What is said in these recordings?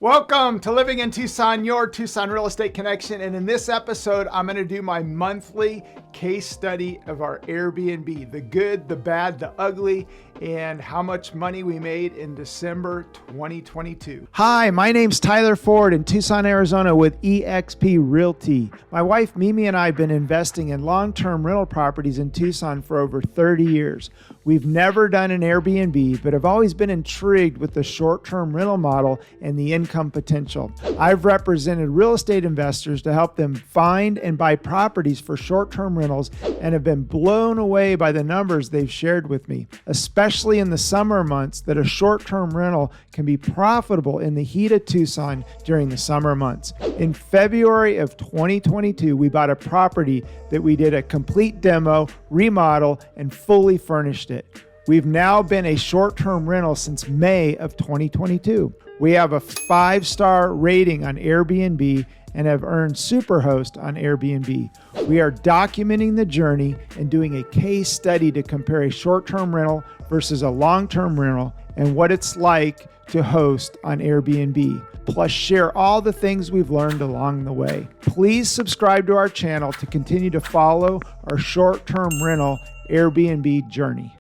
Welcome to Living in Tucson, your Tucson real estate connection. And in this episode, I'm going to do my monthly case study of our Airbnb, the good, the bad, the ugly, and how much money we made in December 2022. Hi, my name's Tyler Ford in Tucson, Arizona with eXp Realty. My wife Mimi and I have been investing in long-term rental properties in Tucson for over 30 years. We've never done an Airbnb, but have always been intrigued with the short-term rental model and the income potential. I've represented real estate investors to help them find and buy properties for short-term rentals and have been blown away by the numbers they've shared with me, especially in the summer months, that a short-term rental can be profitable in the heat of Tucson during the summer months. In February of 2022, we bought a property that we did a complete demo, remodel, and fully furnished it. We've now been a short-term rental since May of 2022. We have a 5-star rating on Airbnb and have earned Superhost on Airbnb. We are documenting the journey and doing a case study to compare a short-term rental versus a long-term rental and what it's like to host on Airbnb, plus share all the things we've learned along the way. Please subscribe to our channel to continue to follow our short-term rental Airbnb journey.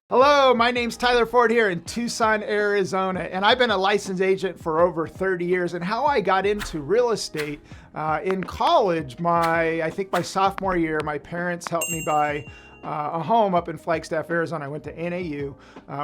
Hello, my name's Tyler Ford here in Tucson, Arizona, and I've been a licensed agent for over 30 years. And how I got into real estate in college, I think my sophomore year, my parents helped me buy a home up in Flagstaff, Arizona. I went to NAU.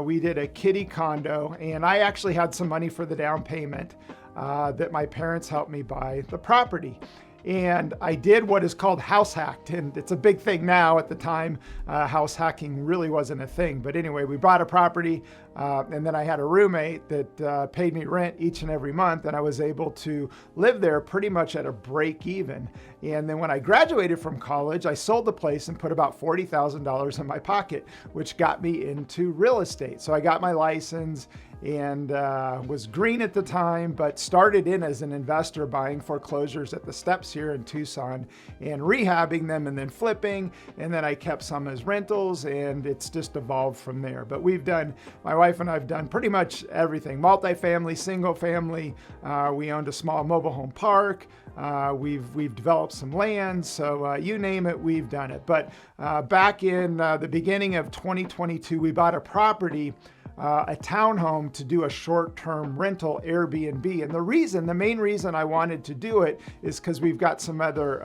We did a kiddie condo, and I actually had some money for the down payment that my parents helped me buy the property. And I did what is called house hacked, and it's a big thing now. At the time, house hacking really wasn't a thing. But anyway, we bought a property, and then I had a roommate that paid me rent each and every month, and I was able to live there pretty much at a break even. And then when I graduated from college, I sold the place and put about $40,000 in my pocket, which got me into real estate. So I got my license and was green at the time, but started in as an investor buying foreclosures at the steps here in Tucson and rehabbing them and then flipping. And then I kept some as rentals, and it's just evolved from there. But my wife and I have done pretty much everything: multifamily, single family. We owned a small mobile home park. We've developed some land, so you name it, we've done it. But back in the beginning of 2022, we bought a property, a townhome, to do a short-term rental Airbnb. And the main reason I wanted to do it is because we've got some other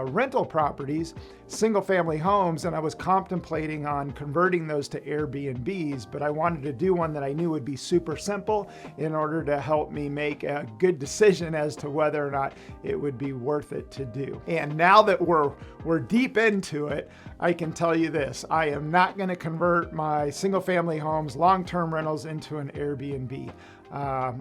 rental properties, single-family homes, and I was contemplating on converting those to Airbnbs, but I wanted to do one that I knew would be super simple in order to help me make a good decision as to whether or not it would be worth it to do. And now that we're deep into it, I can tell you this: I am not going to convert my single-family homes, long-term rentals, into an Airbnb.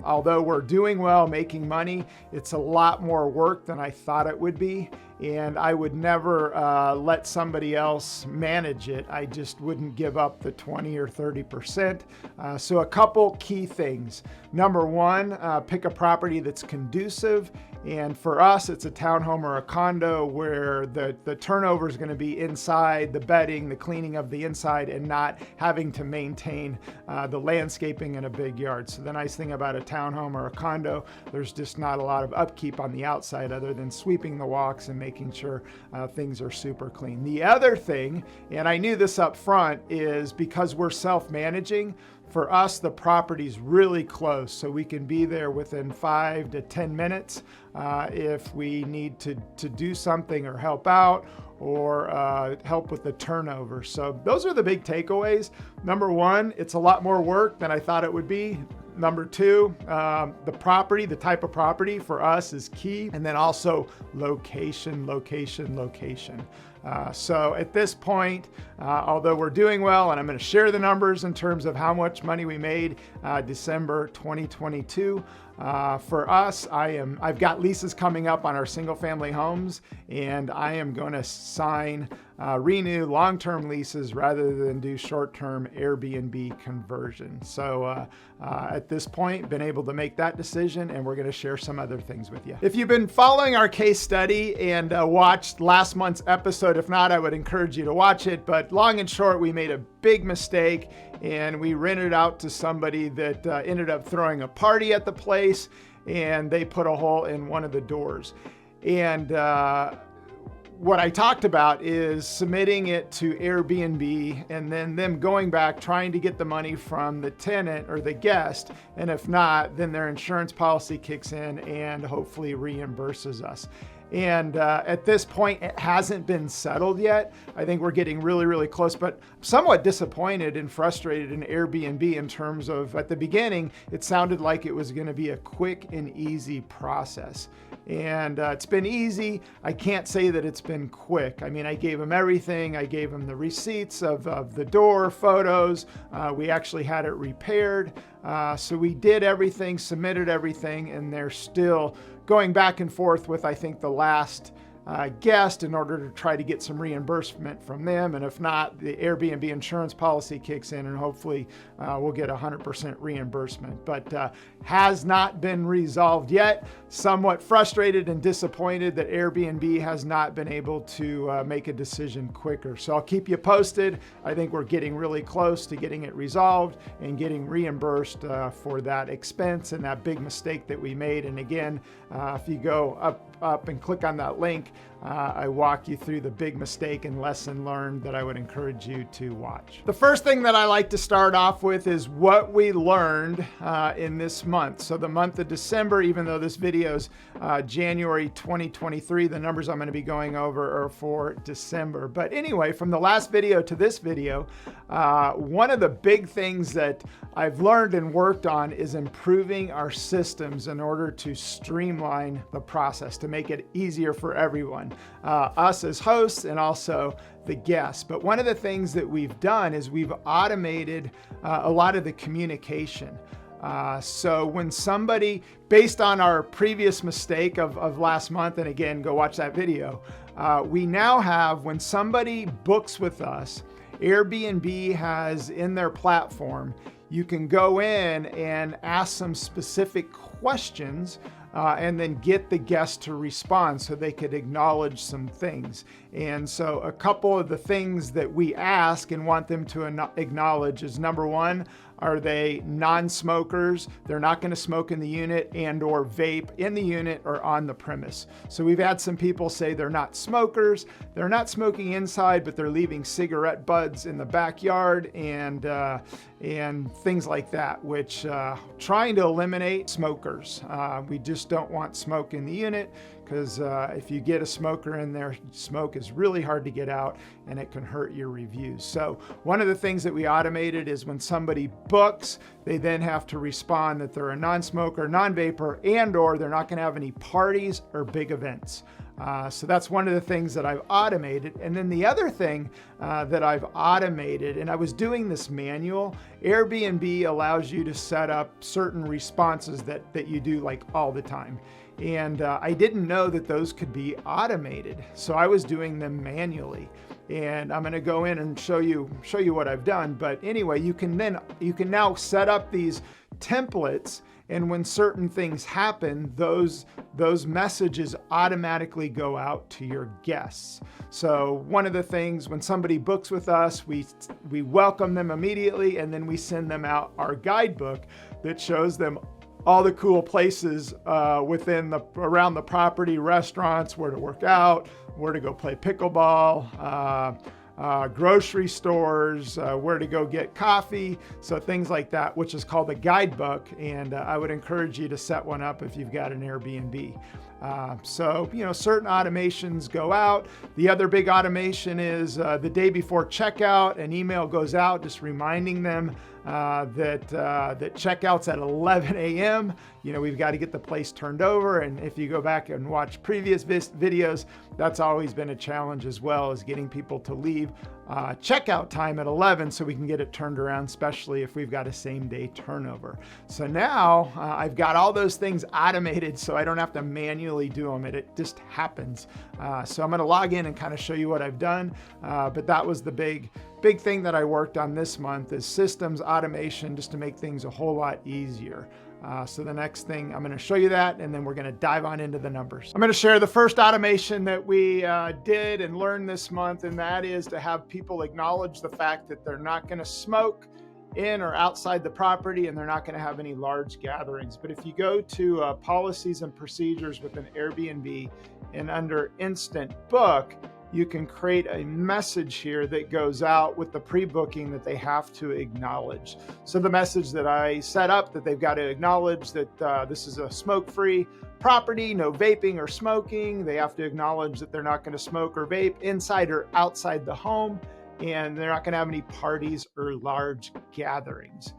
Although we're doing well, making money, it's a lot more work than I thought it would be. And I would never let somebody else manage it. I just wouldn't give up the 20 or 30%. So a couple key things. Number one, pick a property that's conducive. And for us, it's a townhome or a condo where the turnover is going to be inside, the bedding, the cleaning of the inside, and not having to maintain the landscaping in a big yard. So the nice thing about a townhome or a condo, there's just not a lot of upkeep on the outside other than sweeping the walks and making sure things are super clean. The other thing, and I knew this up front, is because we're self-managing, for us, the property's really close, so we can be there within 5 to 10 minutes if we need to do something or help out or help with the turnover. So those are the big takeaways. Number one, it's a lot more work than I thought it would be. Number two, the property, the type of property for us is key. And then also location. So at this point, although we're doing well, and I'm going to share the numbers in terms of how much money we made December 2022, For us, I've got leases coming up on our single family homes, and I am going to renew long-term leases rather than do short-term Airbnb conversion. So at this point, been able to make that decision, and we're going to share some other things with you. If you've been following our case study and watched last month's episode, if not, I would encourage you to watch it. But long and short, we made a big mistake, and we rented out to somebody that ended up throwing a party at the place, and they put a hole in one of the doors. And what I talked about is submitting it to Airbnb and then them going back trying to get the money from the tenant or the guest. And if not, then their insurance policy kicks in and hopefully reimburses us. And at this point, it hasn't been settled yet. I think we're getting really, really close, but somewhat disappointed and frustrated in Airbnb in terms of, at the beginning, it sounded like it was going to be a quick and easy process. And it's been easy. I can't say that it's been quick. I mean, I gave them everything. I gave them the receipts of the door, photos. We actually had it repaired. So we did everything, submitted everything, and they're still going back and forth with, I think, the last guest in order to try to get some reimbursement from them. And if not, the Airbnb insurance policy kicks in and hopefully we'll get 100% reimbursement. But has not been resolved yet. Somewhat frustrated and disappointed that Airbnb has not been able to make a decision quicker. So I'll keep you posted. I think we're getting really close to getting it resolved and getting reimbursed for that expense and that big mistake that we made. And again, if you go up and click on that link, I walk you through the big mistake and lesson learned that I would encourage you to watch. The first thing that I like to start off with is what we learned in this month. So the month of December, even though this video is January 2023, the numbers I'm going to be going over are for December. But anyway, from the last video to this video, one of the big things that I've learned and worked on is improving our systems in order to streamline the process, to make it easier for everyone. Us as hosts and also the guests. But one of the things that we've done is we've automated a lot of the communication. So when somebody, based on our previous mistake of last month, and again, go watch that video, we now have, when somebody books with us, Airbnb has in their platform, you can go in and ask some specific questions and then get the guest to respond so they could acknowledge some things. And so a couple of the things that we ask and want them to acknowledge is, number one, are they non-smokers? They're not going to smoke in the unit and or vape in the unit or on the premise. So we've had some people say they're not smokers. They're not smoking inside, but they're leaving cigarette butts in the backyard and things like that, which trying to eliminate smokers. We just don't want smoke in the unit, because if you get a smoker in there, smoke is really hard to get out and it can hurt your reviews. So one of the things that we automated is when somebody books, they then have to respond that they're a non-smoker, non-vapor, and or they're not going to have any parties or big events. So that's one of the things that I've automated. And then the other thing that I've automated, and I was doing this manual, Airbnb allows you to set up certain responses that you do like all the time. And I didn't know that those could be automated. So I was doing them manually. And I'm going to go in and show you what I've done. But anyway, you can now set up these templates, and when certain things happen, those messages automatically go out to your guests. So one of the things, when somebody books with us, we welcome them immediately, and then we send them out our guidebook that shows them all the cool places around the property, restaurants, where to work out, where to go play pickleball, grocery stores, where to go get coffee, so things like that, which is called a guidebook. And I would encourage you to set one up if you've got an Airbnb. So, certain automations go out. The other big automation is the day before checkout, an email goes out just reminding them that checkouts at 11 a.m. We've got to get the place turned over. And if you go back and watch previous videos, that's always been a challenge as well, is getting people to leave checkout time at 11 so we can get it turned around, especially if we've got a same day turnover. So now I've got all those things automated so I don't have to manually do them. It just happens. So I'm going to log in and kind of show you what I've done. But that was the big thing that I worked on this month, is systems automation, just to make things a whole lot easier. So the next thing, I'm going to show you that, and then we're going to dive on into the numbers. I'm going to share the first automation that we did and learned this month, and that is to have people acknowledge the fact that they're not going to smoke in or outside the property, and they're not going to have any large gatherings. But if you go to policies and procedures with an Airbnb, and under Instant Book, you can create a message here that goes out with the pre-booking that they have to acknowledge. So the message that I set up, that they've got to acknowledge that this is a smoke-free property, no vaping or smoking. They have to acknowledge that they're not going to smoke or vape inside or outside the home, and they're not going to have any parties or large gatherings.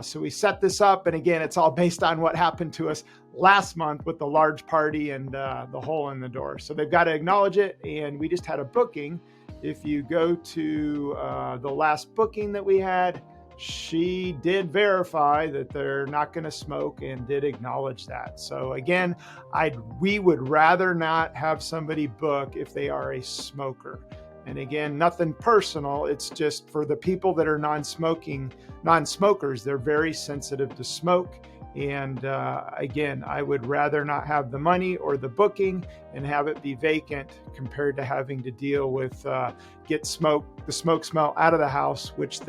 So we set this up, and again, it's all based on what happened to us last month with the large party and the hole in the door. So they've got to acknowledge it, and we just had a booking. If you go to the last booking that we had, she did verify that they're not going to smoke and did acknowledge that. So again, we would rather not have somebody book if they are a smoker. And again, nothing personal. It's just for the people that are non-smokers, they're very sensitive to smoke. And again, I would rather not have the money or the booking and have it be vacant compared to having to deal with get the smoke smell out of the house, which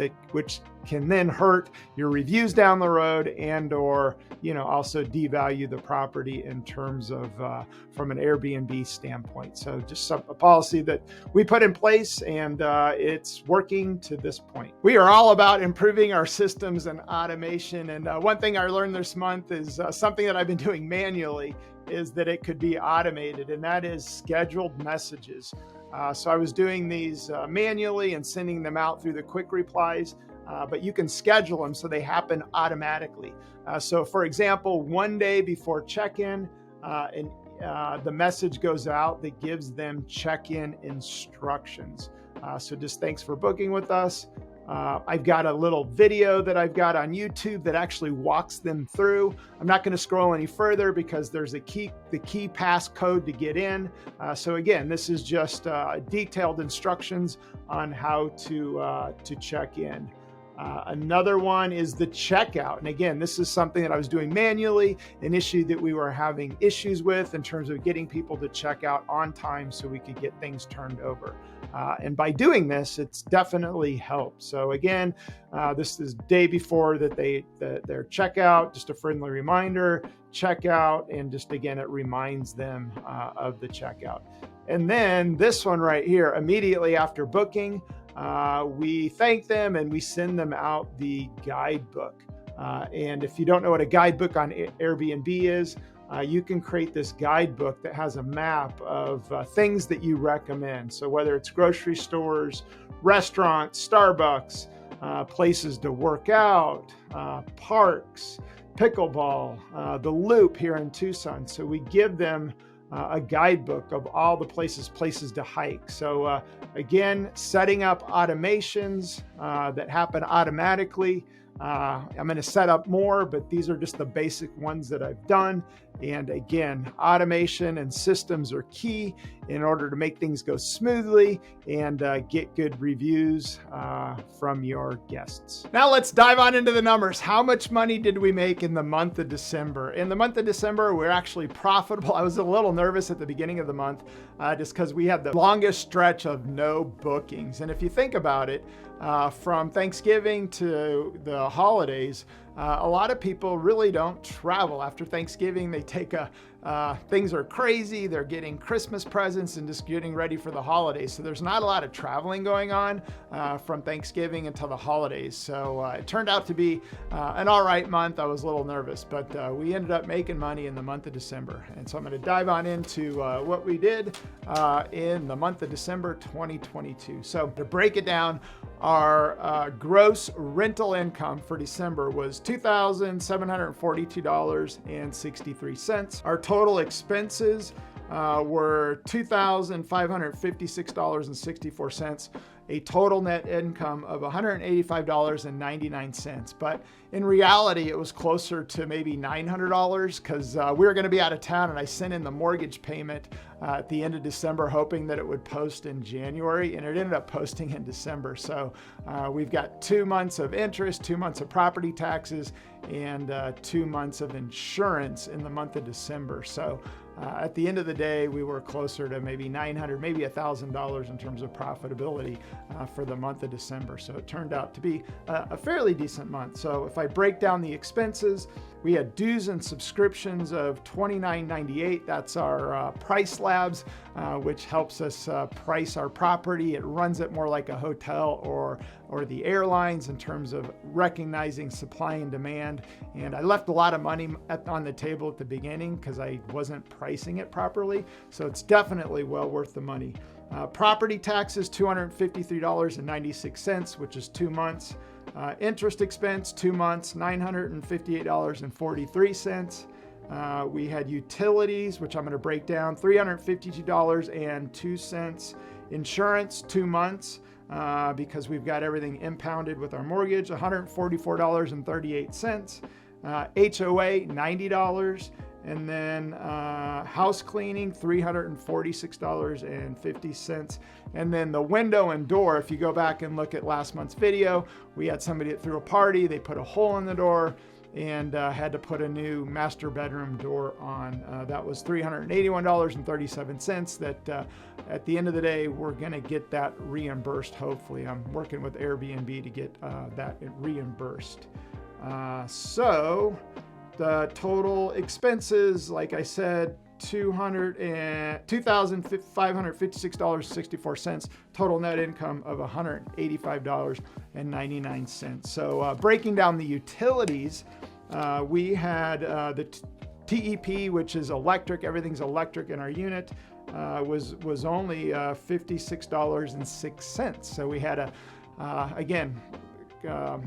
can then hurt your reviews down the road, and or also devalue the property in terms of from an Airbnb standpoint. So just a policy that we put in place, and it's working to this point. We are all about improving our systems and automation, and one thing I learned this month is something that I've been doing manually is that it could be automated, and that is scheduled messages. So I was doing these manually and sending them out through the quick replies, but you can schedule them so they happen automatically. So for example, one day before check-in, the message goes out that gives them check-in instructions. So just thanks for booking with us. I've got a little video that I've got on YouTube that actually walks them through. I'm not going to scroll any further because there's the key pass code to get in. So again, this is just detailed instructions on how to check in. Another one is the checkout. And again, this is something that I was doing manually, an issue that we were having issues with in terms of getting people to check out on time so we could get things turned over. And by doing this, it's definitely helped. So again, this is day before their checkout, just a friendly reminder, checkout, and just again, it reminds them of the checkout. And then this one right here, immediately after booking, we thank them and we send them out the guidebook. And if you don't know what a guidebook on Airbnb is, you can create this guidebook that has a map of things that you recommend. So whether it's grocery stores, restaurants, Starbucks, places to work out, parks, pickleball, the Loop here in Tucson. So we give them a guidebook of all the places to hike. So again, setting up automations that happen automatically. I'm going to set up more, but these are just the basic ones that I've done. And again, automation and systems are key in order to make things go smoothly and get good reviews from your guests. Now let's dive on into the numbers. How much money did we make in the month of December? In the month of December, we're actually profitable. I was a little nervous at the beginning of the month just because we had the longest stretch of no bookings. And if you think about it, from Thanksgiving to the holidays, a lot of people really don't travel. After Thanksgiving, they take a things are crazy. They're getting Christmas presents and just getting ready for the holidays. So there's not a lot of traveling going on from Thanksgiving until the holidays. So it turned out to be an all right month. I was a little nervous, but we ended up making money in the month of December. And so I'm going to dive on into what we did in the month of December 2022. So to break it down, our gross rental income for December was $2,742.63. Our total expenses were $2,556.64. A total net income of $185.99. But in reality, it was closer to maybe $900 because we were going to be out of town, and I sent in the mortgage payment at the end of December, hoping that it would post in January, and it ended up posting in December. So we've got 2 months of interest, 2 months of property taxes, and 2 months of insurance in the month of December. So at the end of the day, we were closer to maybe $900, maybe $1,000 in terms of profitability for the month of December. So it turned out to be a fairly decent month. So if I break down the expenses, we had dues and subscriptions of $29.98. That's our price labs, which helps us price our property. It runs it more like a hotel or the airlines in terms of recognizing supply and demand. And I left a lot of money on the table at the beginning because I wasn't pricing it properly. So it's definitely well worth the money. Property taxes, $253.96, which is 2 months. Interest expense, 2 months, $958.43. We had utilities, which I'm going to break down, $352.02. Insurance, 2 months, because we've got everything impounded with our mortgage, $144.38. HOA, $90. And then house cleaning, $346.50. And then the window and door, if you go back and look at last month's video, we had somebody that threw a party, they put a hole in the door and had to put a new master bedroom door on. That was $381.37. That at the end of the day, we're gonna get that reimbursed, hopefully. I'm working with Airbnb to get that reimbursed. So the total expenses, like I said, $2,556.64. Total net income of $185.99. So breaking down the utilities, we had the TEP, which is electric. Everything's electric in our unit. Was only $56.06. So we had again,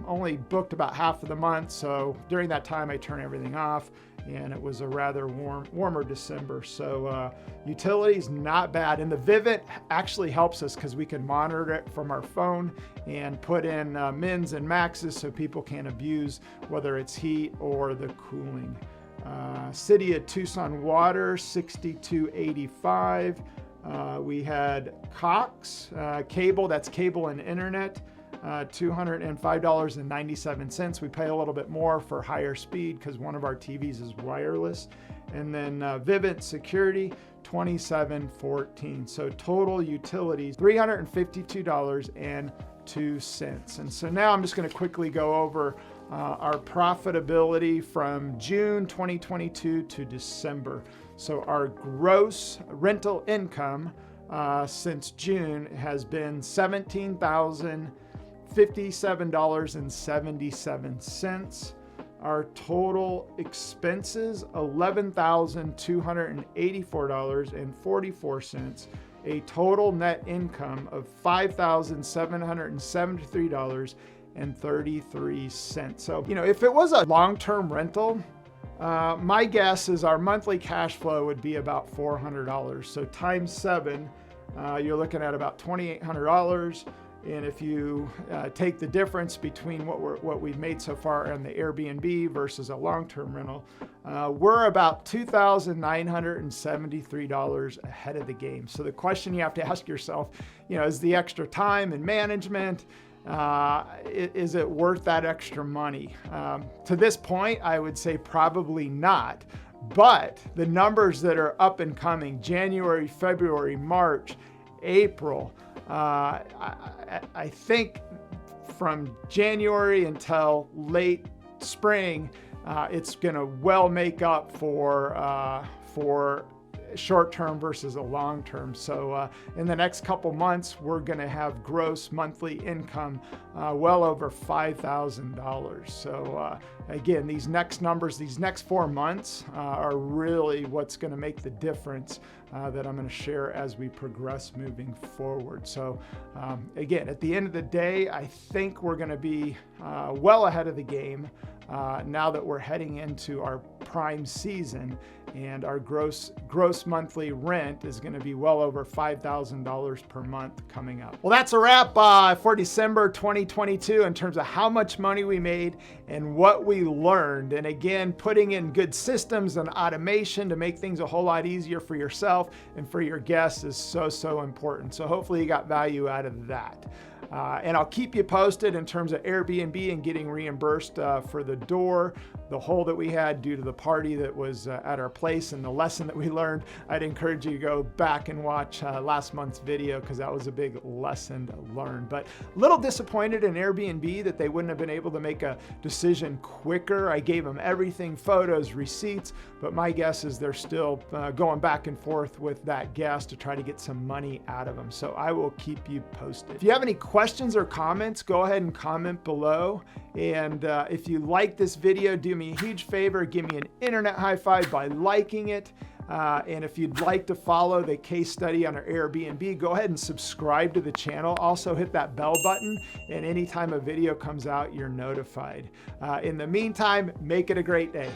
only booked about half of the month. So during that time, I turned everything off, and it was a rather warmer December. So utilities, not bad. And the Vivint actually helps us because we can monitor it from our phone and put in mins and maxes so people can't abuse whether it's heat or the cooling. City of Tucson water, $62.85. We had Cox cable, that's cable and internet, $205.97. We pay a little bit more for higher speed because one of our TVs is wireless. And then Vivint security, $27.14. So total utilities, $352.02. And so now I'm just going to quickly go over our profitability from June 2022 to December. So our gross rental income since June has been $17,057.77. Our total expenses, $11,284.44. A total net income of $5,773.33. So, if it was a long-term rental, my guess is our monthly cash flow would be about $400. So times 7, you're looking at about $2,800. And if you take the difference between what we've made so far on the Airbnb versus a long-term rental, we're about $2,973 ahead of the game. So the question you have to ask yourself, is the extra time and management, is it worth that extra money? To this point, I would say probably not. But the numbers that are up and coming, January, February, March, April, I think from January until late spring, it's going to well make up for for short term versus a long term. So in the next couple months, we're going to have gross monthly income well over $5,000. So again, these next numbers, these next 4 months are really what's going to make the difference that I'm going to share as we progress moving forward. So again, at the end of the day, I think we're going to be well ahead of the game now that we're heading into our prime season, and our gross monthly rent is going to be well over $5,000 per month coming up. Well, that's a wrap for December 2022 in terms of how much money we made and what we learned. And again, putting in good systems and automation to make things a whole lot easier for yourself and for your guests is so important. So hopefully you got value out of that. And I'll keep you posted in terms of Airbnb and getting reimbursed for the hole that we had due to the party that was at our place and the lesson that we learned. I'd encourage you to go back and watch last month's video because that was a big lesson learned. But a little disappointed in Airbnb that they wouldn't have been able to make a decision quicker. I gave them everything, photos, receipts, but my guess is they're still going back and forth with that guest to try to get some money out of them. So I will keep you posted. If you have any questions or comments, go ahead and comment below. And if you like this video, do me a huge favor, give me an internet high five by liking it. And if you'd like to follow the case study on our Airbnb, go ahead and subscribe to the channel. Also hit that bell button, and anytime a video comes out, you're notified. In the meantime, make it a great day.